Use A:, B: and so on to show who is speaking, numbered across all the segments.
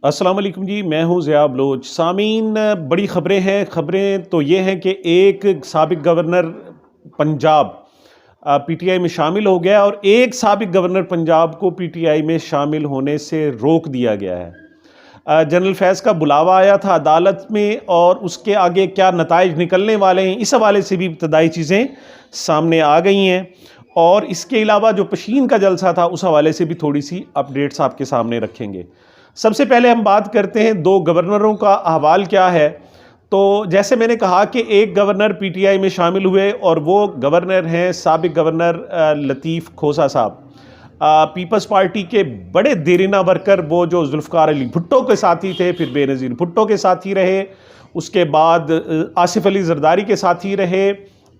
A: अस्सलाम वालेकुम जी, मैं हूँ ज़िया बलोच। सामीन, बड़ी ख़बरें हैं। ख़बरें तो ये हैं कि एक साबिक़ गवर्नर पंजाब पीटीआई में शामिल हो गया और एक साबिक़ गवर्नर पंजाब को पीटीआई में शामिल होने से रोक दिया गया है। जनरल फैज़ का बुलावा आया था अदालत में और उसके आगे क्या नताइज निकलने वाले हैं, इस हवाले से भी इब्तदाई चीज़ें सामने आ गई हैं। और इसके अलावा जो पशीन का जलसा था, उस हवाले से भी थोड़ी सी अपडेट्स आपके सामने रखेंगे। सबसे पहले हम बात करते हैं दो गवर्नरों का अहवाल क्या है। तो जैसे मैंने कहा कि एक गवर्नर पीटीआई में शामिल हुए और वो गवर्नर हैं साबिक़ गवर्नर लतीफ़ खोसा साहब। पीपल्स पार्टी के बड़े देरीना वर्कर, वो जो जुल्फ़िकार अली भुट्टो के साथी थे, फिर बेनज़ीर भुट्टो के साथी रहे, उसके बाद आसिफ अली जरदारी के साथी रहे,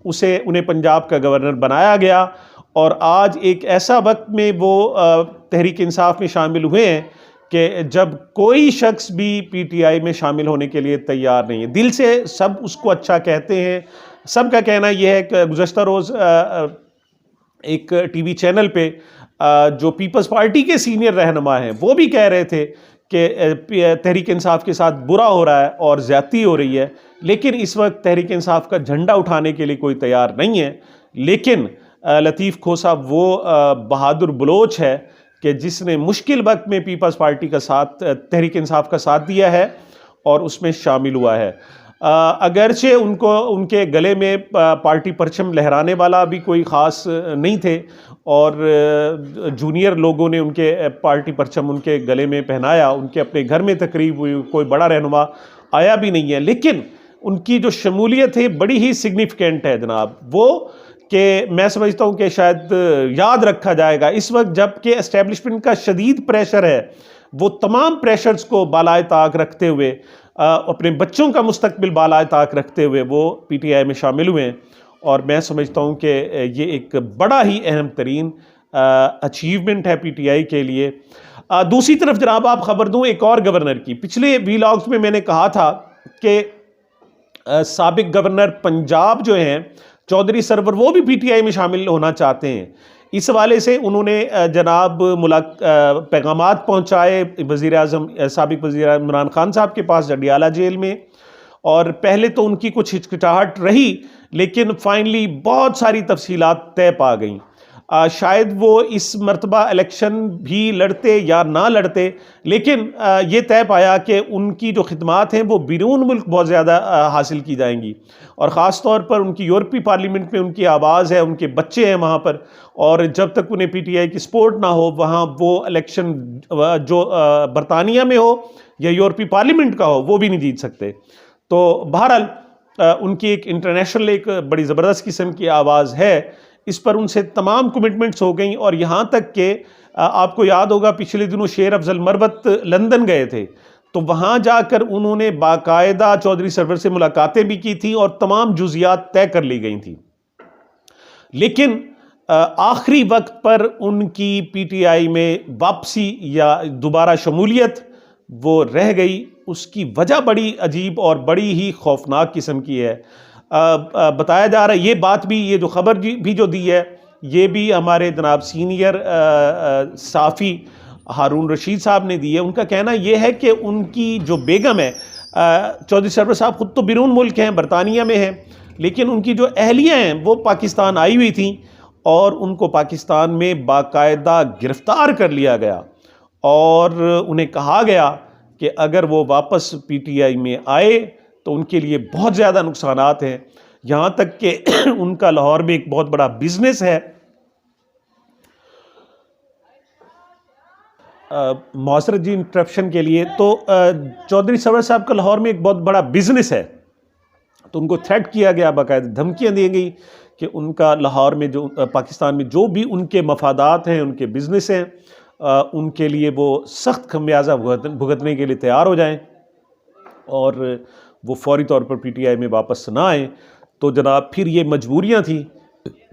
A: उन्हें पंजाब का गवर्नर बनाया गया। और आज एक ऐसा वक्त में वो तहरीक इंसाफ में शामिल हुए हैं कि जब कोई शख्स भी पीटीआई में शामिल होने के लिए तैयार नहीं है। दिल से सब उसको अच्छा कहते हैं। सबका कहना यह है कि गुज़श्ता रोज़ एक टीवी चैनल पे जो पीपल्स पार्टी के सीनियर रहनुमा हैं, वो भी कह रहे थे कि तहरीक इंसाफ के साथ बुरा हो रहा है और ज़्यादती हो रही है। लेकिन इस वक्त तहरीक इंसाफ का झंडा उठाने के लिए कोई तैयार नहीं है। लेकिन लतीफ़ खोसा वो बहादुर बलोच है कि जिसने मुश्किल वक्त में पीपल्स पार्टी का साथ, तहरीक इंसाफ का साथ दिया है और उसमें शामिल हुआ है। अगरचे उनके गले में पार्टी परचम लहराने वाला भी कोई ख़ास नहीं थे और जूनियर लोगों ने उनके पार्टी परचम उनके गले में पहनाया। उनके अपने घर में तकरीब हुई, कोई बड़ा रहनुमा आया भी नहीं है। लेकिन उनकी जो शमूलियत है बड़ी ही सिग्निफिकेंट है जनाब, वो कि मैं समझता हूँ कि शायद याद रखा जाएगा इस वक्त जबकि एस्टेब्लिशमेंट का शदीद प्रेशर है। वो तमाम प्रेशर्स को बालाए ताक रखते हुए, अपने बच्चों का मुस्तकबिल बालाए ताक रखते हुए वो पीटीआई में शामिल हुए हैं। और मैं समझता हूँ कि ये एक बड़ा ही अहम तरीन अचीवमेंट है पीटीआई के लिए। दूसरी तरफ जनाब आप खबर दूँ एक और गवर्नर की। पिछले वीलॉग्स में मैंने कहा था कि साबिक़ गवर्नर पंजाब जो हैं चौधरी सरवर, वो भी पीटीआई में शामिल होना चाहते हैं। इस हवाले से उन्होंने जनाब पैगामात पहुँचाए वज़ीर आज़म, साबिक़ वज़ीर इमरान खान साहब के पास जडियाला जेल में। और पहले तो उनकी कुछ हिचकिचाहट रही, लेकिन फाइनली बहुत सारी तफसीलात तय पा गईं। शायद वो इस मरतबा इलेक्शन भी लड़ते या ना लड़ते, लेकिन ये तय पाया कि उनकी जो खिदमात हैं वो बिरून मुल्क बहुत ज़्यादा हासिल की जाएंगी। और ख़ास तौर पर उनकी यूरोपीय पार्लियामेंट में उनकी आवाज़ है, उनके बच्चे हैं वहाँ पर। और जब तक उन्हें पीटीआई की सपोर्ट ना हो, वहाँ वो इलेक्शन जो बरतानिया में हो या यूरोपीय पार्लियामेंट का हो, वो भी नहीं जीत सकते। तो बहरहाल उनकी एक इंटरनेशनल, एक बड़ी ज़बरदस्त किस्म की आवाज़ है। इस पर उनसे तमाम कमिटमेंट्स हो गई। और यहाँ तक कि आपको याद होगा पिछले दिनों शेर अफजल मरवत लंदन गए थे, तो वहाँ जाकर उन्होंने बाकायदा चौधरी सरवर से मुलाकातें भी की थी और तमाम जुज़ियात तय कर ली गई थी। लेकिन आखिरी वक्त पर उनकी पीटीआई में वापसी या दोबारा शमूलियत वो रह गई। उसकी वजह बड़ी अजीब और बड़ी ही खौफनाक किस्म की है। बताया जा रहा है, ये बात भी, ये जो खबर भी जो दी है, ये भी हमारे जनाब सीनियर साफ़ी हारून रशीद साहब ने दी है। उनका कहना यह है कि उनकी जो बेगम है, चौधरी सरवर साहब ख़ुद तो बिरून मुल्क हैं, बरतानिया में हैं, लेकिन उनकी जो अहलियाँ हैं वो पाकिस्तान आई हुई थी और उनको पाकिस्तान में बाकायदा गिरफ़्तार कर लिया गया। और उन्हें कहा गया कि अगर वो वापस पीटीआई में आए तो उनके लिए बहुत ज़्यादा नुकसानात हैं। यहाँ तक कि उनका लाहौर में एक बहुत बड़ा बिजनेस है। मौसरत जी इंटरप्शन के लिए, तो चौधरी सरवर साहब का लाहौर में एक बहुत बड़ा बिजनेस है, तो उनको थ्रेट किया गया, बाकायदा धमकियाँ दी गई कि उनका लाहौर में जो पाकिस्तान में जो भी उनके मफादात हैं, उनके बिजनेस हैं, उनके लिए वो सख्त खमियाजा भुगतने के लिए तैयार हो जाएं और वो फौरी तौर पर पीटीआई में वापस ना आए। तो जनाब फिर ये मजबूरियां थी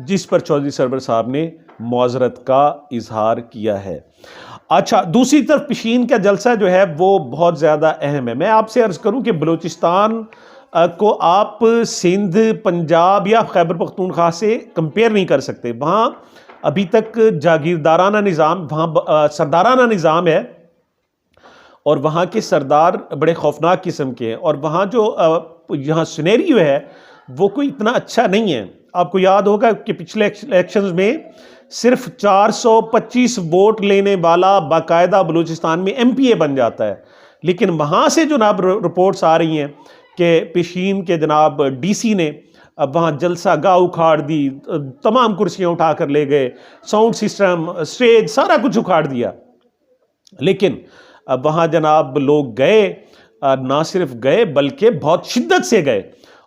A: जिस पर चौधरी सरवर साहब ने मुआज़रत का इजहार किया है। अच्छा, दूसरी तरफ पशीन का जलसा जो है वो बहुत ज़्यादा अहम है। मैं आपसे अर्ज़ करूं कि बलूचिस्तान को आप सिंध, पंजाब या खैबर पख्तूनख्वा से कंपेयर नहीं कर सकते। वहाँ अभी तक जागीरदाराना निज़ाम, वहाँ सरदाराना निज़ाम है और वहाँ के सरदार बड़े खौफनाक किस्म के हैं, और वहाँ जो यहाँ सिनेरियो है वो कोई इतना अच्छा नहीं है। आपको याद होगा कि पिछले इलेक्शंस में सिर्फ 425 वोट लेने वाला बाकायदा बलूचिस्तान में MPA बन जाता है, लेकिन वहाँ से जनाब रिपोर्ट्स आ रही हैं कि पेशीन के जनाब DC ने अब वहाँ जलसा गाह उखाड़ दी, तमाम कुर्सियाँ उठा कर ले गए, साउंड सिस्टम, स्टेज, सारा कुछ उखाड़ दिया। लेकिन अब वहाँ जनाब लोग गए, ना सिर्फ गए बल्कि बहुत शिद्दत से गए,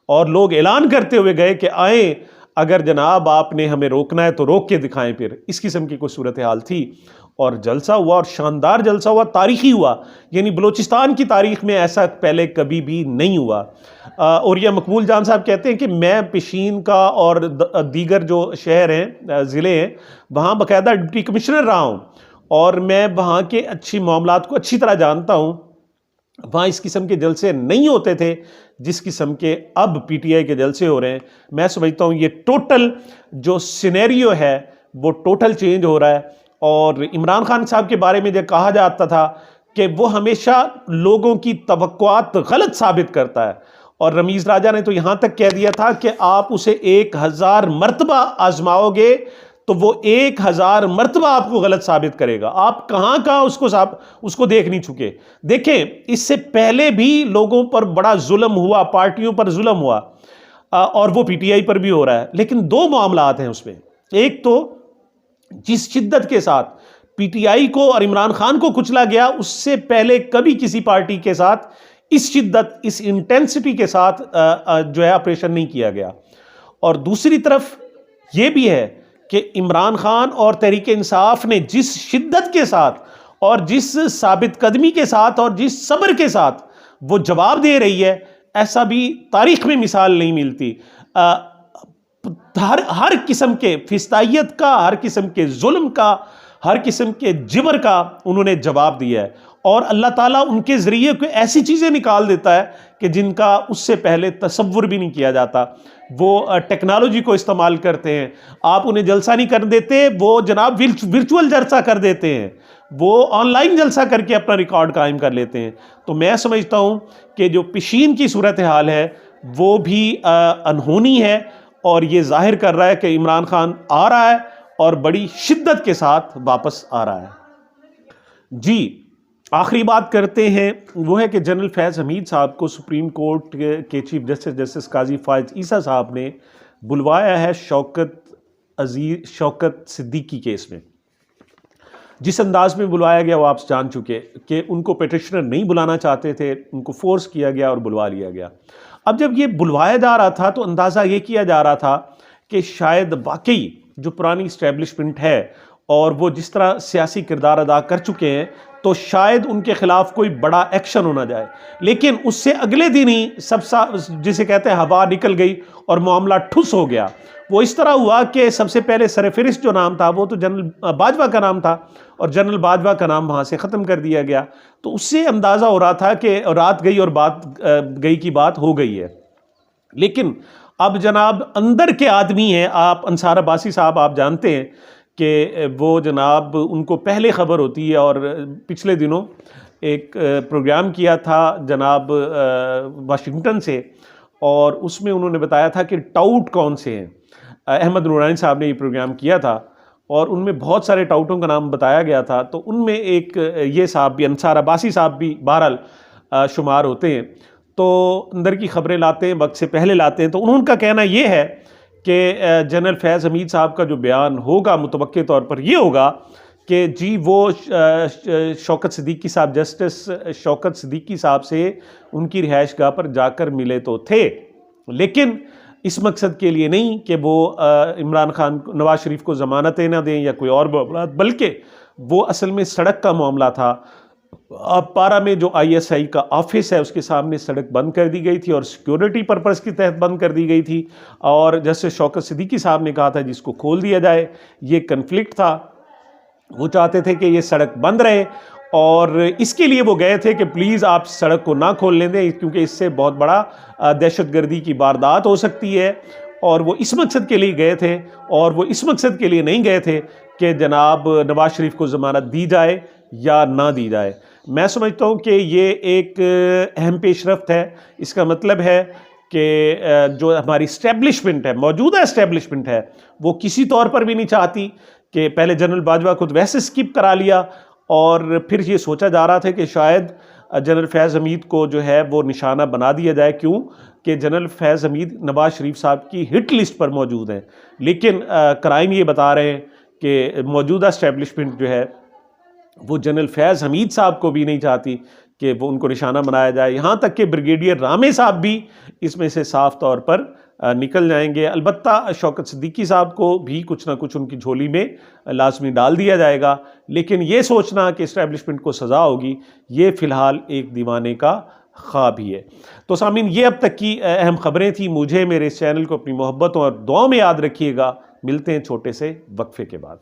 A: और लोग ऐलान करते हुए गए कि आए, अगर जनाब आपने हमें रोकना है तो रोक के दिखाएं। फिर इस किस्म की कोई सूरत हाल थी, और जलसा हुआ, और शानदार जलसा हुआ, तारीखी हुआ, यानी बलूचिस्तान की तारीख में ऐसा पहले कभी भी नहीं हुआ। और यह मकबूल जान साहब कहते हैं कि मैं पेशीन का और दीगर जो शहर हैं, ज़िले हैं, वहाँ बाकायदा डिप्टी कमिश्नर रहा हूँ, और मैं वहाँ के अच्छी मामलात को अच्छी तरह जानता हूँ। वहाँ इस किस्म के जलसे नहीं होते थे जिस किस्म के अब PTI के जलसे हो रहे हैं। मैं समझता हूँ ये टोटल जो सिनेरियो है वो टोटल चेंज हो रहा है। और इमरान खान साहब के बारे में जो कहा जाता था कि वो हमेशा लोगों की तवक्कुआत गलत साबित करता है, और रमीज़ राजा ने तो यहाँ तक कह दिया था कि आप उसे 1000 मरतबा आजमाओगे तो वो 1000 मरतबा आपको गलत साबित करेगा। आप कहाँ कहाँ उसको देख नहीं चुके। देखें, इससे पहले भी लोगों पर बड़ा जुल्म हुआ, पार्टियों पर जुल्म हुआ, और वो PTI पर भी हो रहा है। लेकिन दो मामलात हैं उसमें। एक तो जिस शिद्दत के साथ PTI को और इमरान खान को कुचला गया, उससे पहले कभी किसी पार्टी के साथ इस शिद्दत, इस इंटेंसिटी के साथ जो है ऑपरेशन नहीं किया गया। और दूसरी तरफ यह भी है कि इमरान खान और तहरीक इंसाफ ने जिस शिद्दत के साथ और जिस साबित कदमी के साथ और जिस सब्र के साथ वो जवाब दे रही है, ऐसा भी तारीख में मिसाल नहीं मिलती। हर किस्म के फिस्तायत का, हर किस्म के जुल्म का, हर किस्म के जिबर का उन्होंने जवाब दिया है, और अल्लाह ताला उनके ज़रिए को ऐसी चीज़ें निकाल देता है कि जिनका उससे पहले तसव्वुर भी नहीं किया जाता। वो टेक्नोलॉजी को इस्तेमाल करते हैं। आप उन्हें जलसा नहीं कर देते, वो जनाब वर्चुअल जलसा कर देते हैं, वो ऑनलाइन जलसा करके अपना रिकॉर्ड कायम कर लेते हैं। तो मैं समझता हूँ कि जो पेशीन की सूरत हाल है वो भी अनहोनी है, और ये जाहिर कर रहा है कि इमरान खान आ रहा है और बड़ी शिद्दत के साथ वापस आ रहा है। जी, आखिरी बात करते हैं, वो है कि जनरल फैज़ हमीद साहब को सुप्रीम कोर्ट के चीफ जस्टिस काजी फायज ईसा साहब ने बुलवाया है शौकत सिद्दीकी केस में। जिस अंदाज में बुलवाया गया वो आप जान चुके कि उनको पिटिशनर नहीं बुलाना चाहते थे, उनको फोर्स किया गया और बुलवा लिया गया। अब जब ये बुलवाया जा रहा था तो अंदाज़ा ये किया जा रहा था कि शायद वाकई जो पुरानी इस्टेब्लिशमेंट है और वो जिस तरह सियासी किरदार अदा कर चुके हैं, तो शायद उनके खिलाफ कोई बड़ा एक्शन होना जाए। लेकिन उससे अगले दिन ही जिसे कहते हैं हवा निकल गई और मामला ठुस हो गया। वो इस तरह हुआ कि सबसे पहले सरफहरिस्त जो नाम था वो तो जनरल बाजवा का नाम था, और जनरल बाजवा का नाम वहाँ से ख़त्म कर दिया गया। तो उससे अंदाज़ा हो रहा था कि रात गई और बात गई की बात हो गई है। लेकिन अब जनाब अंदर के आदमी हैं, आप अंसार अब्बासी साहब आप जानते हैं कि वो जनाब उनको पहले ख़बर होती है, और पिछले दिनों एक प्रोग्राम किया था जनाब वाशिंगटन से, और उसमें उन्होंने बताया था कि टाउट कौन से हैं। अहमद नूरानी साहब ने ये प्रोग्राम किया था और उनमें बहुत सारे टाउटों का नाम बताया गया था। तो उनमें एक ये साहब भी, अंसार अब्बासी साहब भी बहरहाल शुमार होते हैं। तो अंदर की खबरें लाते हैं, वक्त से पहले लाते हैं। तो उनका कहना ये है कि जनरल फैज़ हमीद साहब का जो बयान होगा मुतवक्के तौर पर ये होगा कि जी वो शौकत सिद्दीकी साहब, जस्टिस शौकत सिद्दीकी साहब से उनकी रिहाइशगाह पर जाकर मिले तो थे, लेकिन इस मकसद के लिए नहीं कि वो इमरान खान, नवाज शरीफ को ज़मानतें ना दें या कोई और मामला, बल्कि वो असल में सड़क का मामला था। पारा में जो ISI का ऑफिस है उसके सामने सड़क बंद कर दी गई थी और सिक्योरिटी पर्पज़ के तहत बंद कर दी गई थी, और जैसे शौकत सिद्दीकी साहब ने कहा था जिसको खोल दिया जाए। ये कन्फ्लिक्ट था, वो चाहते थे कि ये सड़क बंद रहे, और इसके लिए वो गए थे कि प्लीज़ आप सड़क को ना खोलने दें, क्योंकि इससे बहुत बड़ा दहशतगर्दी की वारदात हो सकती है। और वो इस मकसद के लिए गए थे, और वो इस मकसद के लिए नहीं गए थे कि जनाब नवाज शरीफ को ज़मानत दी जाए या ना दी जाए। मैं समझता हूँ कि ये एक अहम पेशरफ्त है। इसका मतलब है कि जो हमारी इस्टेब्लिशमेंट है, मौजूदा इस्टेब्लिशमेंट है, वो किसी तौर पर भी नहीं चाहती कि पहले जनरल बाजवा खुद वैसे स्किप करा लिया और फिर ये सोचा जा रहा था कि शायद जनरल फैज़ हमीद को जो है वो निशाना बना दिया जाए। क्यों कि जनरल फैज़ हमीद नवाज शरीफ साहब की हिट लिस्ट पर मौजूद हैं, लेकिन क्राइम ये बता रहे हैं कि मौजूदा इस्टेब्लिशमेंट जो है वो जनरल फैज़ हमीद साहब को भी नहीं चाहती कि वो उनको निशाना बनाया जाए। यहाँ तक कि ब्रिगेडियर रामे साहब भी इसमें से साफ तौर पर निकल जाएंगे। अलबत्ता शौकत सिद्दीकी साहब को भी कुछ ना कुछ उनकी झोली में लाजमी डाल दिया जाएगा, लेकिन ये सोचना कि इस्टेब्लिशमेंट को सज़ा होगी, ये फ़िलहाल एक दीवाने का ख्वाब ही है। तो सामीन, ये अब तक की अहम खबरें थी। मुझे, मेरे इस चैनल को अपनी मोहब्बत और दुआओं में याद रखिएगा। मिलते हैं छोटे से वक्फे के बाद।